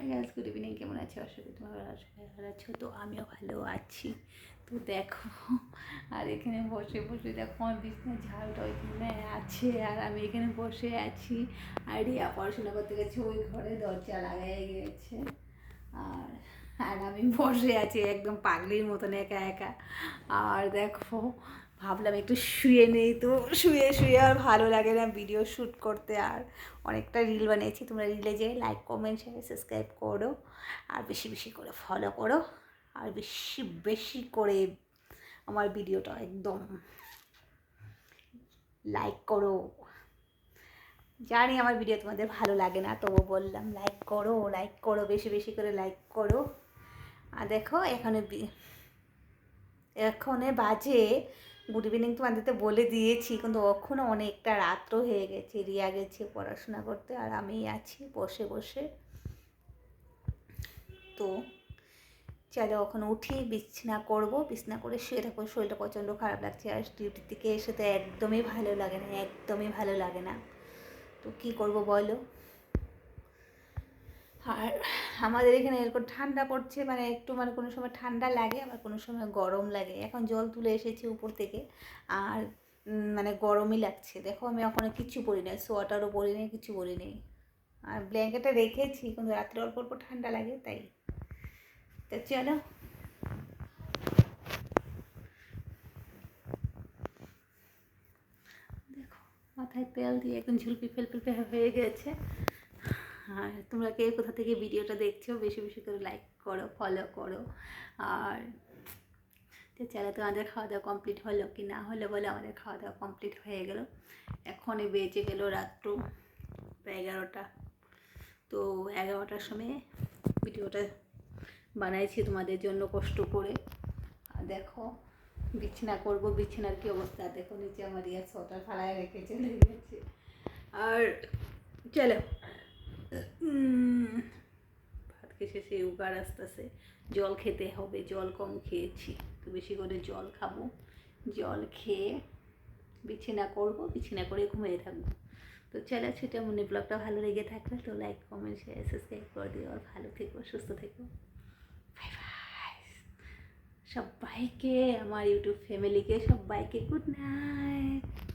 Guys, good evening. কেমন আছো? আশা করি তোমরা ভালো আছো। তো আমিও ভালো আছি। তো দেখো, আর এখানে বসে বসে দেখো আমার বিছনা ঝাড়টা ওইখানে আছে, আর আমি এখানে বসে আছি। আর রিয়া পড়াশোনা করতে গেছে ওই ঘরে, দরজা লাগাই গেছে। আর আর আমি বসে আছি একদম পাগলির মতন একা একা। আর দেখো, ভাবলাম একটু শুয়ে নেই, তো শুয়ে শুয়ে আর ভালো লাগে না ভিডিও শ্যুট করতে। আর অনেকটা রিল বানিয়েছি, তোমরা রিলে যেয়ে লাইক কমেন্ট শেয়ার সাবস্ক্রাইব করো, আর বেশি বেশি করে ফলো করো, আর বেশি বেশি করে আমার ভিডিওটা একদম লাইক করো। জানি আমার ভিডিও তোমাদের ভালো লাগে না, তবু বললাম লাইক করো, লাইক করো, বেশি বেশি করে লাইক করো। আর দেখো এখনে বাজে, গুড ইভিনিং তোমাদের তো বলে দিয়েছি, কিন্তু এখনও অনেকটা রাত্র হয়ে গেছে। রিয়া গেছে পড়াশোনা করতে, আর আমি আছি বসে বসে। তো চলো এখন উঠি, বিছানা করবো, বিছানা করে শুয়ে থাকবো। শরীরটা প্রচণ্ড খারাপ লাগছে, আর ডিউটির থেকে এসে তো একদমই ভালো লাগে না, একদমই ভালো লাগে না। তো কী করবো বলো। আর আমাদের এখানে এরকম ঠান্ডা পড়ছে, মানে একটু মানে কোনো সময় ঠান্ডা লাগে, আবার কোনো সময় গরম লাগে। এখন জল তুলে এসেছি উপর থেকে, আর মানে গরমই লাগছে। দেখো আমি এখনো কিচ্ছু পরি নাই, সোয়েটারও পরি নেই, কিছু পরি নেই। আর ব্ল্যাঙ্কেটটা রেখেছি, কিন্তু রাত্রে অল্প অল্প ঠান্ডা লাগে তাই। তো চলো, দেখো মাথায় তেল দিয়ে একদম ঝুলপি ফেলপেলপে হয়ে গেছে। আর তোমরা কে কোথা থেকে ভিডিওটা দেখছো, বেশি বেশি করে লাইক করো, ফলো করো। আর তো চলো, তোমাদের খাওয়া দাওয়া কমপ্লিট হলো কি না হলো বলে। আমাদের খাওয়া দাওয়া কমপ্লিট হয়ে গেল। এখনই বেজে গেল রাত্র 11টা। তো 11টার সময় ভিডিওটা বানাইছি তোমাদের জন্য কষ্ট করে। আর দেখো বিছানা করবো, বিছানার কি অবস্থা দেখো, নিচে আমার রিয়া সোয়েটার ফালায় রেখে চলে গেছে। আর চলো, ভাত খেয়ে শেষে উগার আসতেছে, জল খেতে হবে। জল কম খেয়েছি, তো বেশি করে জল খাবো। জল খেয়ে বিছানা করবো, বিছানা করে ঘুমিয়ে থাকবো। তো চলো, সেটা মনে ব্লগটা ভালো লেগে থাকলে তো লাইক কমেন্ট শেয়ার সাবস্ক্রাইব করে দিও। আর ভালো থেকো, সুস্থ থেকো। বাই বাই সবাইকে, আমার ইউটিউব ফ্যামিলিকে সবাইকে গুড নাইট।